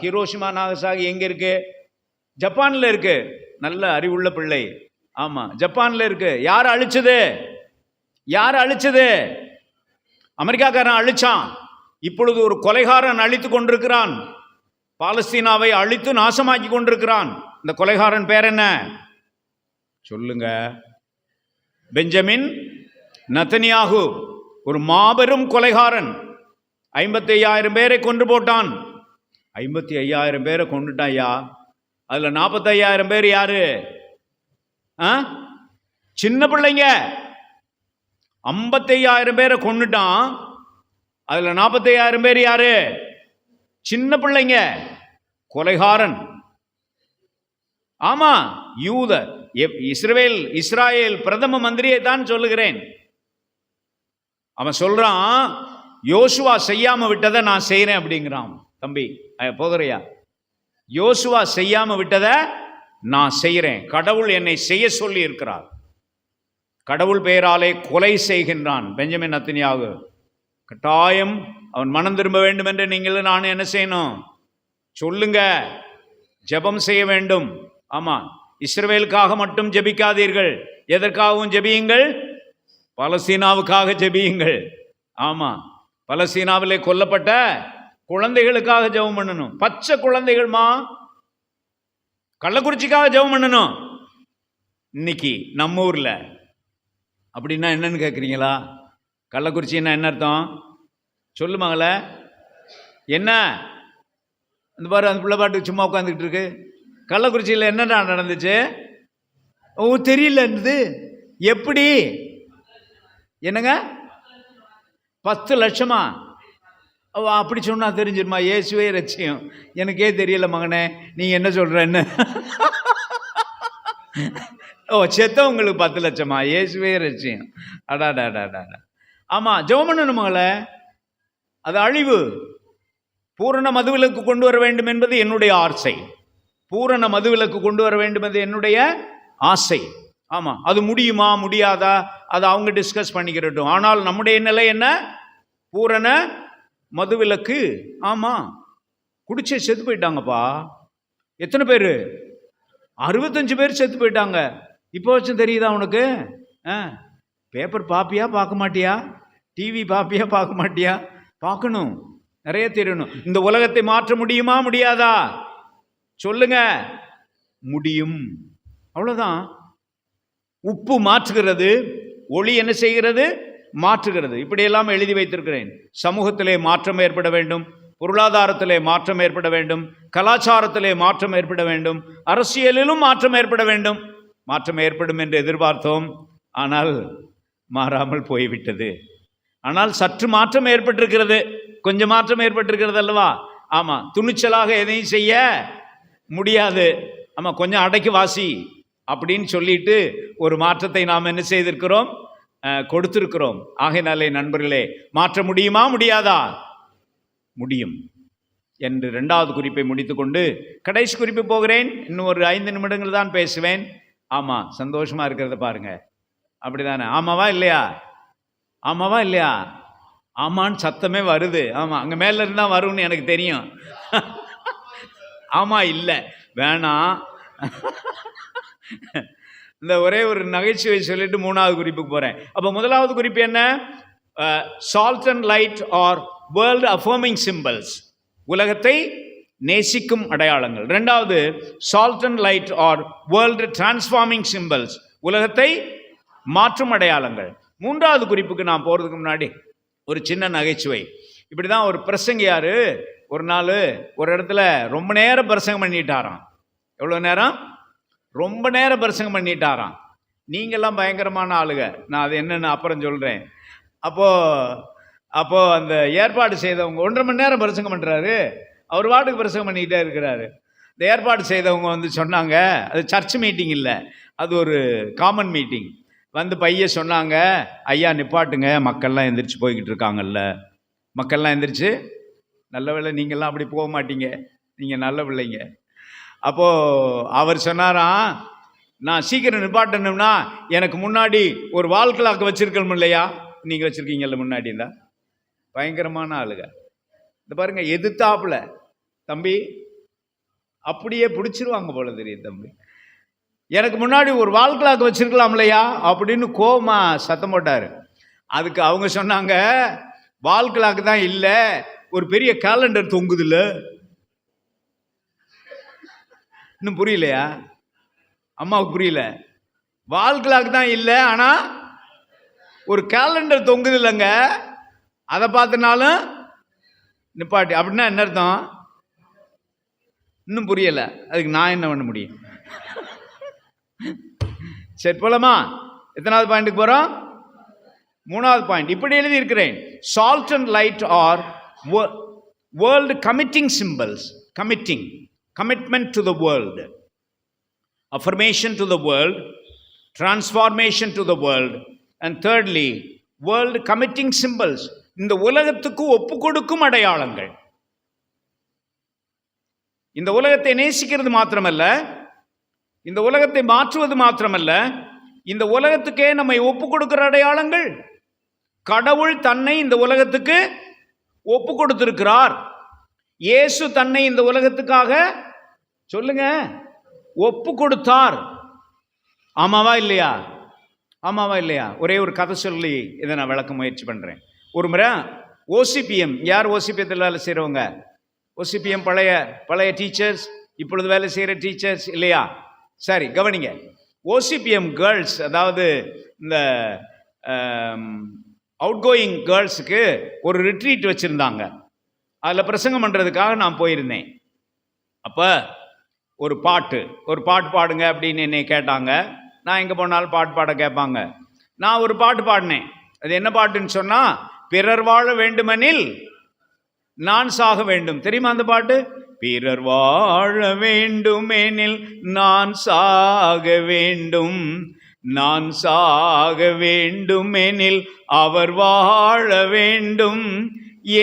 ஹிரோஷிமா, நாகசாகி எங்க இருக்கு? ஜப்பான்ல இருக்கு. நல்ல அறிவுள்ள பிள்ளை. ஆமா, ஜப்பான்ல இருக்கு. யார் அழிச்சது? அமெரிக்காக்காரன் அழிச்சான். இப்பொழுது ஒரு கொலைகாரன் அழித்து கொண்டிருக்கிறான். பாலஸ்தீனாவை அழித்து நாசமாக்கி கொண்டிருக்கிறான். இந்த கொலைகாரன் பேர் என்ன சொல்லுங்க? Benjamin Netanyahu. ஒரு மாபெரும் கொலைகாரன். 55,000 பேரை கொன்று போட்டான். 55,000 பேரை கொண்டுட்டான் ஐயா. அதுல 45,000 பேர் யாரு? சின்ன பிள்ளைங்க. 55,000 பேரை கொண்டுட்டான். அதுல 45,000 பேர் யாரு? சின்ன பிள்ளைங்க. கொலைகாரன். ஆமா, யூத இஸ்ராயேல் பிரதம மந்திரியை தான் சொல்லுகிறேன். அவன் சொல்றான், யோசுவா செய்யாம விட்டதை நான் செய்யறேன் அப்படிங்கிறான். தம்பி போதரையா, யோசுவா செய்யாம விட்டதை நான் செய்யறேன். கடவுள் என்னை செய்ய சொல்லி இருக்கிறார். கடவுள் பெயராலே கொலை செய்கின்றான் பெஞ்சமின் நெதன்யாகு. கட்டாயம் அவன் மனம் திரும்ப வேண்டும் என்று நீங்கள் நான் என்ன செய்யணும் சொல்லுங்க. ஜெபம் செய்ய வேண்டும். ஆமா, இஸ்ரவேலுக்காக மட்டும் ஜெபிக்காதீர்கள். எதற்காகவும் ஜெபியுங்கள்? பலஸ்தீனாவுக்காக ஜெபியுங்கள். ஆமா, பலஸ்தீனாவிலே கொல்லப்பட்ட குழந்தைகளுக்காக ஜெபம் பண்ணணும். பச்சை குழந்தைகள்மா, கள்ளக்குறிச்சிக்காக ஜெபம் பண்ணணும். இன்னைக்கு நம்ம ஊர்ல அப்படின்னா என்னன்னு கேட்குறீங்களா? கள்ளக்குறிச்சின்னா என்ன அர்த்தம் சொல்லுமாங்கள? என்ன அந்த பாரு, அந்த பிள்ளை பாட்டுக்கு சும்மா உட்காந்துக்கிட்டு இருக்கு. கள்ளக்குறிச்சியில் என்னடா நடந்துச்சு? ஓ தெரியல. இருந்தது எப்படி? என்னங்க 10 லட்சமா? அப்படி சொன்னா தெரிஞ்சிருமா? இயேசுவே ரட்சியம். எனக்கே தெரியல மகனே, நீங்க என்ன சொல்றன்னு. ஓ செத்தவங்களுக்கு 10 லட்சமா? இயேசுவே ரட்சியம். அடாடாடாடா. ஆமா, ஜெபம் பண்ணணும் மகளே. அது அழிவு. பூரண மதுவிலக்கு கொண்டு வர வேண்டும் என்பது என்னுடைய ஆசை. பூரண மதுவிலக்கு கொண்டு வர வேண்டும் என்பது என்னுடைய ஆசை. ஆமா, அது முடியுமா முடியாதா அதை அவங்க டிஸ்கஸ் பண்ணிக்கிறட்டும். ஆனால் நம்முடைய நிலை என்ன? பூரண மதுவிலக்கு. ஆமா, குடிச்சே செத்து போயிட்டாங்கப்பா. எத்தனை பேரு? 65 பேர் செத்து போயிட்டாங்க. இப்போ வச்சும் தெரியுதா உனக்கு? பேப்பர் பாப்பியா பார்க்க மாட்டியா? டிவி பாப்பியா பார்க்க மாட்டியா? பார்க்கணும், நிறைய தெரியணும். இந்த உலகத்தை மாற்ற முடியுமா முடியாதா சொல்லுங்க? முடியும். அவ்வளவுதான். உப்பு மாற்றுகிறது, ஒளி என்ன செய்கிறது? மாற்றுகிறது. இப்படியெல்லாம் எழுதி வைத்திருக்கிறேன். சமூகத்திலே மாற்றம் ஏற்பட வேண்டும், பொருளாதாரத்திலே மாற்றம் ஏற்பட வேண்டும், கலாச்சாரத்திலே மாற்றம் ஏற்பட வேண்டும், அரசியலிலும் மாற்றம் ஏற்பட வேண்டும். மாற்றம் ஏற்படும் என்று எதிர்பார்த்தோம், ஆனால் மாறாமல் போய்விட்டது. ஆனால் சற்று மாற்றம் ஏற்பட்டிருக்கிறது, கொஞ்சம் மாற்றம் ஏற்பட்டிருக்கிறது அல்லவா? ஆமா, துணிச்சலாக எதையும் செய்ய முடியாது. ஆமா, கொஞ்சம் அடக்கி வாசி அப்படின்னு சொல்லிட்டு ஒரு மாற்றத்தை நாம் என்ன செய்திருக்கிறோம்? கொடுத்திருக்கிறோம். ஆகையினாலே நண்பர்களே, மாற்ற முடியுமா முடியாதா? முடியும் என்று 2வது குறிப்பை முடித்துக்கொண்டு கடைசி குறிப்பு போகிறேன். இன்னும் ஒரு 5 நிமிடங்கள் தான் பேசுவேன். ஆமா, சந்தோஷமா இருக்கிறத பாருங்க. அப்படிதானே? ஆமாவா இல்லையா? ஆமாவா இல்லையா? ஆமான்னு சத்தமே வருது. ஆமா, அங்க மேல இருந்தா வரும்னு எனக்கு தெரியும். ஆமா இல்லை வேணாம். இந்த ஒரே ஒரு நகைச்சுவை சொல்லிட்டு 3வது குறிப்புக்கு போறேன். அப்ப 1வது குறிப்பு என்ன? Salt and light are world affirming symbols, உலகத்தை நேசிக்கும் அடையாளங்கள். 2வது salt and light are world transforming symbols, உலகத்தை மாற்றும் அடையாளங்கள். 3வது குறிப்புக்கு நான் போறதுக்கு முன்னாடி ஒரு சின்ன நகைச்சுவை. இப்படிதான் ஒரு பிரசங்கியாரு ஒரு நாள் ஒரு இடத்துல ரொம்ப நேரம் பிரசங்கம் பண்ணிட்டாராம். எவ்வளவு நேரம்? ரொம்ப நேரம் பிரசங்கம் பண்ணிட்டாராம். நீங்கள்லாம் பயங்கரமான ஆளுங்க, நான் அது என்னன்னு அப்புறம் சொல்றேன். அப்போ அந்த ஏற்பாடு செய்தவங்க 1.5 மணி நேரம் பிரசங்கம் பண்றாரு. அவர் வாட்டுக்கு பிரசங்கம் பண்ணிக்கிட்டே இருக்கிறாரு. இந்த ஏற்பாடு செய்தவங்க வந்து சொன்னாங்க, அது சர்ச் மீட்டிங் இல்லை, அது ஒரு காமன் மீட்டிங். வந்து பைய சொன்னாங்க, ஐயா நிப்பாட்டுங்க, மக்கள்லாம் எந்திரிச்சு போய்கிட்டு இருக்காங்கல்ல. மக்கள்லாம் எந்திரிச்சு, நல்ல வேளை நீங்கள்லாம் அப்படி போக மாட்டீங்க, நீங்கள் நல்ல பிள்ளைங்க. அப்போது அவர் சொன்னாராம், நான் சீக்கிரம் நிப்பாட்டணும்னா எனக்கு முன்னாடி ஒரு வால் கிளாக் வச்சிருக்கணும் இல்லையா? நீங்கள் வச்சுருக்கீங்கல்ல முன்னாடி. இருந்தா பயங்கரமான ஆளுங்க. இந்த பாருங்க, எதிர்த்தாப்புல தம்பி அப்படியே பிடிச்சிருவாங்க போல தெரியும் தம்பி. எனக்கு முன்னாடி ஒரு வால் கிளாக் வச்சிருக்கலாம் இல்லையா அப்படின்னு கோவமா சத்தம் போட்டார். அதுக்கு அவங்க சொன்னாங்க, வால் கிளாக் தான் இல்லை, ஒரு பெரிய கேலண்டர் தொங்குது இல்ல. இன்னும் புரியலையா? அம்மாவுக்கு புரியல. வால் கிளாக் தான் இல்லை, ஆனா ஒரு கேலண்டர் தொங்குது இல்லைங்க, அதை பார்த்தனாலும் நிப்பாட்டி. அப்படின்னா என்ன அர்த்தம்? இன்னும் புரியல. அதுக்கு நான் என்ன பண்ண முடியும்? சரி போலாமா? எத்தனாவது பாயிண்ட்டுக்கு போறோம்? 3வது பாயிண்ட். இப்படி எழுதி இருக்கிறேன். Salt and light are world committing symbols. Commitment to the world, affirmation to the world, transformation to the world, and thirdly world committing symbols. இந்த உலகத்துக்கு ஒப்பு கொடுக்கும் அடையாளங்கள். இந்த உலகத்தை நேசிக்கிறது மாத்திரமல்ல, இந்த உலகத்தை மாற்றுவது மாத்திரமல்ல, இந்த உலகத்துக்கே நம்மை ஒப்பு கொடுக்கிற அடையாளங்கள். கடவுள் தன்னை இந்த உலகத்துக்கு ஒப்பு கொடுத்திருக்கிறார். இயேசு தன்னை இந்த உலகத்துக்காக சொல்லுங்க ஒப்பு கொடுத்தார். ஆமாவா இல்லையா? ஆமாவா இல்லையா? ஒரே ஒரு கதை சொல்லி இதை நான் விளக்க முயற்சி பண்றேன். ஒரு முறை ஓசிபிஎம், யார் ஓசிபிஎத்தில் வேலை செய்கிறவங்க? ஓசிபிஎம் பழைய டீச்சர்ஸ், இப்பொழுது வேலை செய்கிற டீச்சர்ஸ் இல்லையா? சரி கவனிங்க. ஓசிபிஎம் கேர்ள்ஸ், அதாவது இந்த அவுட் கோயிங் கேர்ள்ஸுக்கு ஒரு ரிட்ரீட் வச்சுருந்தாங்க. அதில் பிரசங்கம் பண்ணுறதுக்காக நான் போயிருந்தேன். அப்போ ஒரு பாட்டு பாடுங்க அப்படின்னு என்னை கேட்டாங்க. நான் எங்கே போனாலும் பாட்டு பாட கேட்பாங்க. நான் ஒரு பாட்டு பாடினேன். அது என்ன பாட்டுன்னு சொன்னால், பிறர் வாழ வேண்டுமெனில் நான் சாக வேண்டும். தெரியுமா அந்த பாட்டு? பிறர் வாழ வேண்டுமெனில் நான் சாக வேண்டும், நான் சாக வேண்டுமெனில் அவர் வாழ வேண்டும்,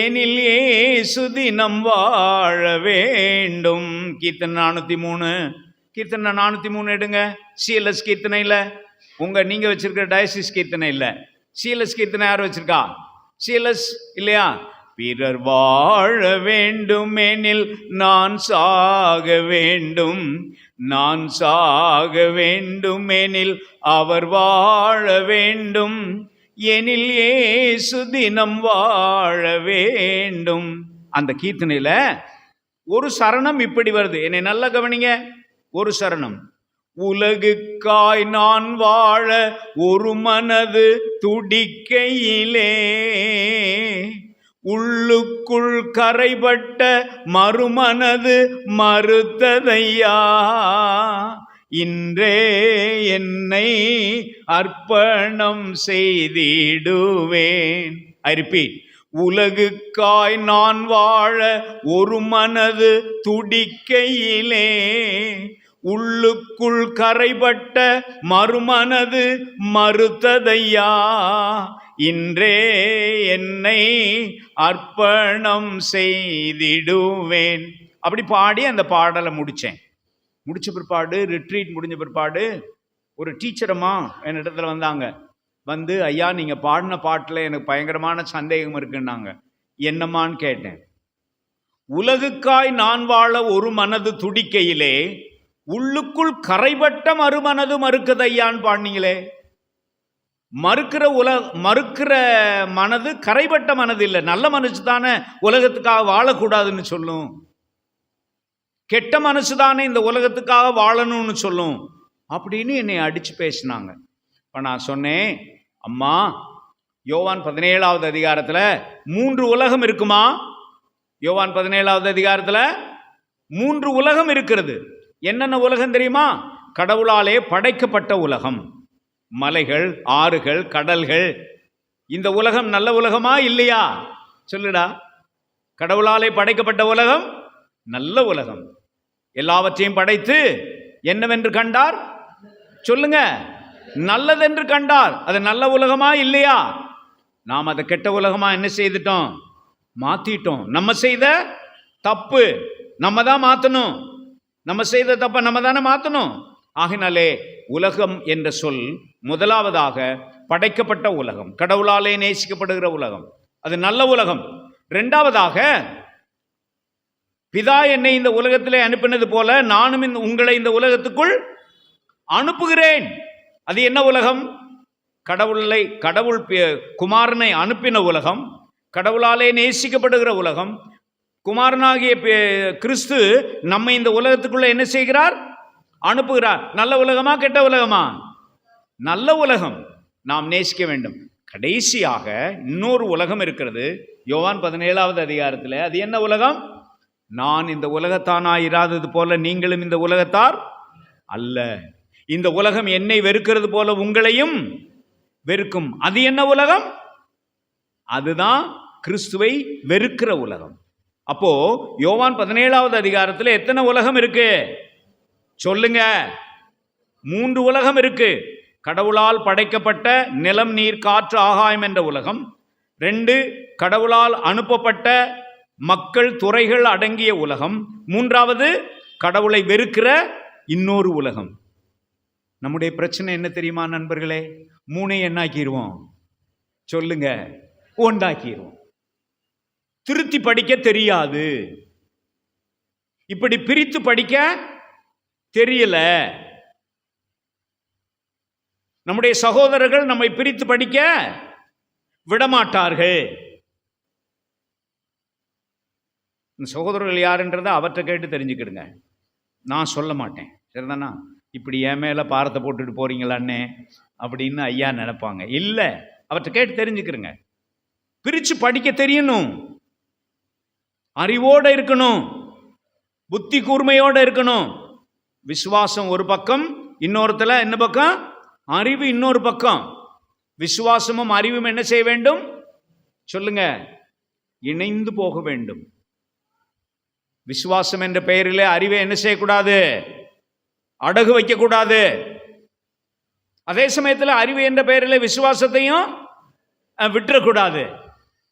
எனில் இயேசு தினம் வாழ வேண்டும். கீர்த்தனை 403 எடுங்க. சிஎல்எஸ் கீர்த்தனை இல்லை, நீங்க வச்சிருக்கிற டயசிஸ் கீர்த்தனை இல்லை. சிஎல்எஸ் கீர்த்தனை யார் வச்சிருக்கா? சிஎல்எஸ் இல்லையா? பிறர் வாழ வேண்டுமெனில் நான் சாக வேண்டும், நான் சாக வேண்டுமெனில் அவர் வாழ வேண்டும், எனில் இயேசு தினம் வாழ வேண்டும். அந்த கீர்த்தனையில ஒரு சரணம் இப்படி வருது. என்னை நல்லா கவனிங்க. ஒரு சரணம்: உலகுக்காய் நான் வாழ ஒரு மனது துடிக்கையிலே, உள்ளுக்குள் கரைபட்ட மறுமனது மறுத்ததையா, இன்றே என்னை அர்ப்பணம் செய்திடுவேன். I repeat. உலகுக்காய் நான் வாழ ஒரு மனது துடிக்கையிலே, உள்ளுக்குள் கரைபட்ட மறுமனது மறுத்ததையா, இன்றே என்னை அர்ப்பணம் செய்திடுவேன். அப்படி பாடி அந்த பாடலை முடித்தேன். முடிச்ச பிற்பாடு, ரிட்ரீட் முடிஞ்ச பிற்பாடு, ஒரு டீச்சரம்மா என்னிடத்துல வந்தாங்க. வந்து, ஐயா நீங்கள் பாடின பாட்டில் எனக்கு பயங்கரமான சந்தேகம் இருக்குன்னாங்க. என்னம்மான்னு கேட்டேன். உலகுக்காய் நான் வாழ ஒரு மனது துடிக்கையிலே, உள்ளுக்குள் கரைபட்ட மறுமனது மறுக்குதையான்னு பாடினீங்களே. மறுக்கிற மனது கரைபட்ட மனது இல்லை. நல்ல மனசு தானே உலகத்துக்காக வாழக்கூடாதுன்னு சொல்லும். கெட்ட மனசு தானே இந்த உலகத்துக்காக வாழணும்னு சொல்லும் அப்படின்னு என்னை அடிச்சு பேசினாங்க. இப்போ நான் சொன்னேன், அம்மா யோவான் 17வது அதிகாரத்தில் 3 உலகம் இருக்குமா? யோவான் 17வது அதிகாரத்தில் 3 உலகம் இருக்கிறது. என்னென்ன உலகம் தெரியுமா? கடவுளாலே படைக்கப்பட்ட உலகம், மலைகள், ஆறுகள், கடல்கள். இந்த உலகம் நல்ல உலகமா இல்லையா? சொல்லுடா. கடவுளாலே படைக்கப்பட்ட உலகம் நல்ல உலகம். எல்லாவற்றையும் படைத்து என்னவென்று கண்டார்? சொல்லுங்க. நல்லதென்று கண்டார். அது நல்ல உலகமா இல்லையா? நாம் அதை கெட்ட உலகமா என்ன செய்துட்டோம்? மாத்திட்டோம். நம்ம செய்த தப்பு நம்ம தான் மாற்றணும். நம்ம செய்த தப்பை நம்ம தானே மாற்றணும். ஆகினாலே உலகம் என்ற சொல் முதலாவதாக படைக்கப்பட்ட உலகம், கடவுளாலே நேசிக்கப்படுகிற உலகம், அது நல்ல உலகம். 2வதாக, பிதா என்னை இந்த உலகத்திலே அனுப்பினது போல நானும் உங்களை இந்த உலகத்துக்குள் அனுப்புகிறேன். அது என்ன உலகம்? கடவுள் குமாரனை அனுப்பின உலகம். கடவுளாலே நேசிக்கப்படுகிற உலகம். குமாரனாகிய கிறிஸ்து நம்மை இந்த உலகத்துக்குள்ள என்ன செய்கிறார்? அனுப்புகிறார். நல்ல உலகமா கெட்ட உலகமா? நல்ல உலகம். நாம் நேசிக்க வேண்டும். கடைசியாக இன்னொரு உலகம் இருக்கிறது, யோவான் 17வது அதிகாரத்தில். அது என்ன உலகம்? நான் இந்த உலகத்தானாயிராதது போல நீங்களும் இந்த உலகத்தார் அல்ல. இந்த உலகம் என்னை வெறுக்கிறது போல உங்களையும் வெறுக்கும். அது என்ன உலகம்? அதுதான் கிறிஸ்துவை வெறுக்கிற உலகம். அப்போ யோவான் 17வது அதிகாரத்தில் எத்தனை உலகம் இருக்கு சொல்லுங்க? 3 உலகம் இருக்கு. கடவுளால் படைக்கப்பட்ட நிலம், நீர், காற்று, ஆகாயம் என்ற உலகம். 2 கடவுளால் அனுப்பப்பட்ட மக்கள், துறைகள் அடங்கிய உலகம். 3வது கடவுளை வெறுக்கிற இன்னொரு உலகம். நம்முடைய பிரச்சனை என்ன தெரியுமா நண்பர்களே? 3 என்னாக்கிடுவோம் சொல்லுங்க? ஒன்றாக்கிடுவோம். திருத்தி படிக்க தெரியாது, இப்படி பிரித்து படிக்க தெரியல. நம்முடைய சகோதரர்கள் நம்மை பிரித்து படிக்க விடமாட்டார்கள். சகோதரர்கள் யாருன்றதை அவற்றை கேட்டு தெரிஞ்சுக்கிடுங்க. நான் சொல்ல மாட்டேன், சரிதானா? இப்படி என் மேலே பாரத்தை போட்டுட்டு போறீங்களான்னே அப்படின்னு ஐயா நினைப்பாங்க. இல்லை, அவற்றை கேட்டு தெரிஞ்சுக்கிறங்க. பிரித்து படிக்க தெரியணும், அறிவோடு இருக்கணும், புத்தி கூர்மையோடு இருக்கணும். விசுவாசம் ஒரு பக்கம், இன்னொருத்தல என்ன பக்கம்? அறிவு இன்னொரு பக்கம். விசுவாசமும் அறிவும் என்ன செய்ய வேண்டும் சொல்லுங்க? இணைந்து போக வேண்டும். விசுவாசம் என்ற பெயரிலே அறிவை என்ன செய்யக்கூடாது? அடகு வைக்கக்கூடாது. அதே சமயத்தில் அறிவு என்ற பெயரிலே விசுவாசத்தையும் விட்டுறக்கூடாது.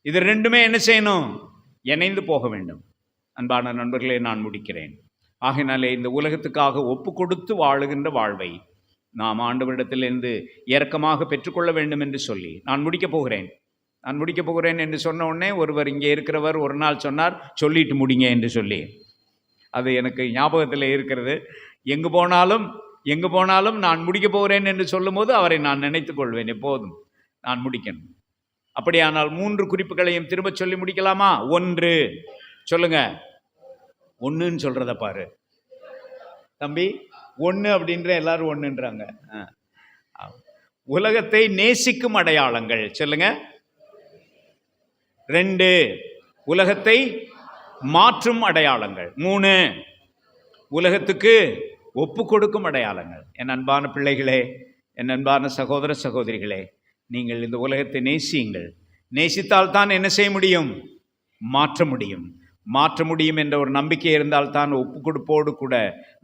இது ரெண்டுமே என்ன செய்யணும்? இணைந்து போக வேண்டும். அன்பான நண்பர்களே, நான் முடிக்கிறேன். ஆகையினாலே இந்த உலகத்துக்காக ஒப்பு கொடுத்து வாழுகின்ற வாழ்வை நாம் ஆண்டவரிடத்திலிருந்து இரக்கமாக பெற்றுக்கொள்ள வேண்டும் என்று சொல்லி நான் முடிக்கப் போகிறேன் என்று சொன்ன உடனே ஒருவர் இங்கே இருக்கிறவர் ஒரு நாள் சொன்னார், சொல்லிட்டு முடிங்க என்று சொல்லி. அது எனக்கு ஞாபகத்தில் இருக்கிறது. எங்கு போனாலும் நான் முடிக்கப் போகிறேன் என்று சொல்லும் போது அவரை நான் நினைத்துக் கொள்வேன். எப்போதும் நான் முடிக்கணும். அப்படியானால் 3 குறிப்புகளையும் திரும்ப சொல்லி முடிக்கலாமா? 1 சொல்லுங்க. 1ன்னு சொல்றத பாரு தம்பி. 1 அப்படின்ற எல்லாரும் 1ன்றாங்க. உலகத்தை நேசிக்கும் அடையாளங்கள் சொல்லுங்க. 2 உலகத்தை மாற்றும் அடையாளங்கள். 3 உலகத்துக்கு ஒப்பு கொடுக்கும் அடையாளங்கள். என் அன்பான பிள்ளைகளே, என் அன்பான சகோதர சகோதரிகளே, நீங்கள் இந்த உலகத்தை நேசியுங்கள். நேசித்தால் தான் என்ன செய்ய முடியும்? மாற்ற முடியும் என்ற ஒரு நம்பிக்கை இருந்தால் தான் ஒப்பு கொடுப்போடு கூட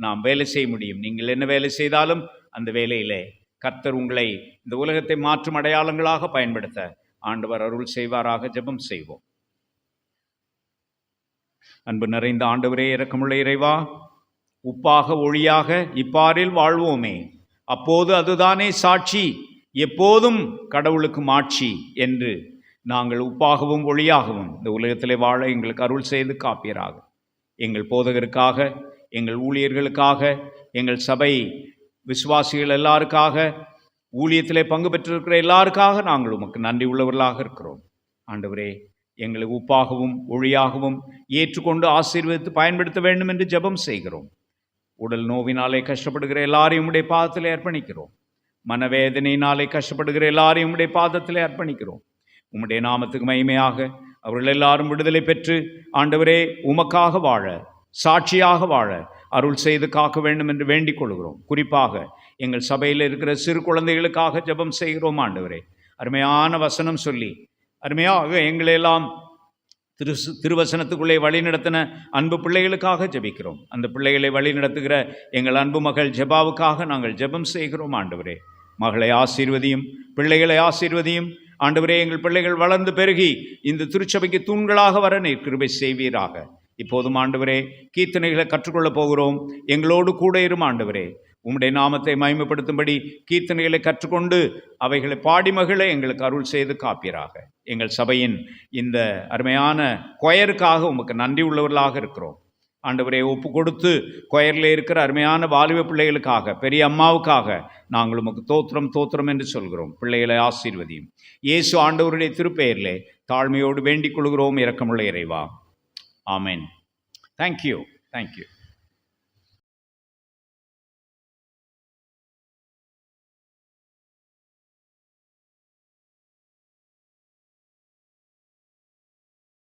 நாம் வேலை செய்ய முடியும். நீங்கள் என்ன வேலை செய்தாலும் அந்த வேலையிலே கர்த்தர் உங்களை இந்த உலகத்தை மாற்றும் அடையாளங்களாக பயன்படுத்த ஆண்டவர் அருள் செய்வாராக. ஜெபம் செய்வோம். அன்பு நிறைந்த ஆண்டவரே, இரக்கமுள்ள இறைவா, உப்பாக ஒளியாக இப்பாரில் வாழ்வோமே, அப்போது அதுதானே சாட்சி, எப்போதும் கடவுளுக்கு மாட்சி என்று நாங்கள் உப்பாகவும் ஒளியாகவும் இந்த உலகத்திலே வாழ எங்களுக்கு அருள் செய்து காப்பீராக. எங்கள் போதகருக்காக, எங்கள் ஊழியர்களுக்காக, எங்கள் சபை விசுவாசிகள் எல்லாருக்காக, ஊழியத்திலே பங்கு பெற்றிருக்கிற எல்லாருக்காக நாங்கள் உமக்கு நன்றி உள்ளவர்களாக இருக்கிறோம். ஆண்டவரே, எங்களை உப்பாகவும் ஒளியாகவும் ஏற்றுக்கொண்டு ஆசீர்வதித்து பயன்படுத்த வேண்டும் என்று ஜெபம் செய்கிறோம். உடல் நோவினாலே கஷ்டப்படுகிற எல்லாரையும் உடைய பாதத்திலே அர்ப்பணிக்கிறோம். மனவேதனையினாலே கஷ்டப்படுகிற எல்லாரையும் உடைய பாதத்திலே அர்ப்பணிக்கிறோம். உம்முடைய நாமத்துக்கு மகிமையாக அவர்கள் எல்லாரும் விடுதலை பெற்று ஆண்டவரே உமக்காக வாழ, சாட்சியாக வாழ அருள் செய்து காக்க வேண்டும் என்று வேண்டிக் கொள்கிறோம். குறிப்பாக எங்கள் சபையில் இருக்கிற சிறு குழந்தைகளுக்காக ஜெபம் செய்கிறோம். ஆண்டவரே, அருமையான வசனம் சொல்லி அருமையாக எங்களெல்லாம் திருவசனத்துக்குள்ளே வழிநடத்தின அன்பு பிள்ளைகளுக்காக ஜெபிக்கிறோம். அந்த பிள்ளைகளை வழிநடத்துகிற எங்கள் அன்பு மகள் ஜெபாவுக்காக நாங்கள் ஜெபம் செய்கிறோம். ஆண்டவரே, மகளை ஆசீர்வதியும், பிள்ளைகளை ஆசீர்வதியும். ஆண்டவரே, எங்கள் பிள்ளைகள் வளர்ந்து பெருகி இந்த திருச்சபைக்கு தூண்களாக வர நீர் கிருபை செய்வீராக. இப்போதும் ஆண்டவரே, கீர்த்தனைகளை கற்றுக்கொள்ளப் போகிறோம். எங்களோடு கூட இரும் ஆண்டவரே. உம்முடைய நாமத்தை மகிமைப்படுத்தும்படி கீர்த்தனைகளை கற்றுக்கொண்டு அவைகளை பாடி மகிழ எங்களுக்கு அருள் செய்து காப்பீராக. எங்கள் சபையின் இந்த அருமையான கொயருக்காக உமக்கு நன்றி உள்ளவர்களாக இருக்கிறோம். ஆண்டவரே ஒப்பு கொடுத்து கொயரில் இருக்கிற அருமையான வாலிப பிள்ளைகளுக்காக, பெரிய அம்மாவுக்காக நாங்கள் உமக்கு தோத்திரம் தோத்திரம் என்று சொல்கிறோம். பிள்ளைகளை ஆசீர்வதியும் இயேசு ஆண்டவருடைய திருப்பெயரிலே தாழ்மையோடு வேண்டிக் கொள்கிறோம். இரக்கமுள்ள இறைவா, ஆமென். தேங்க்யூ.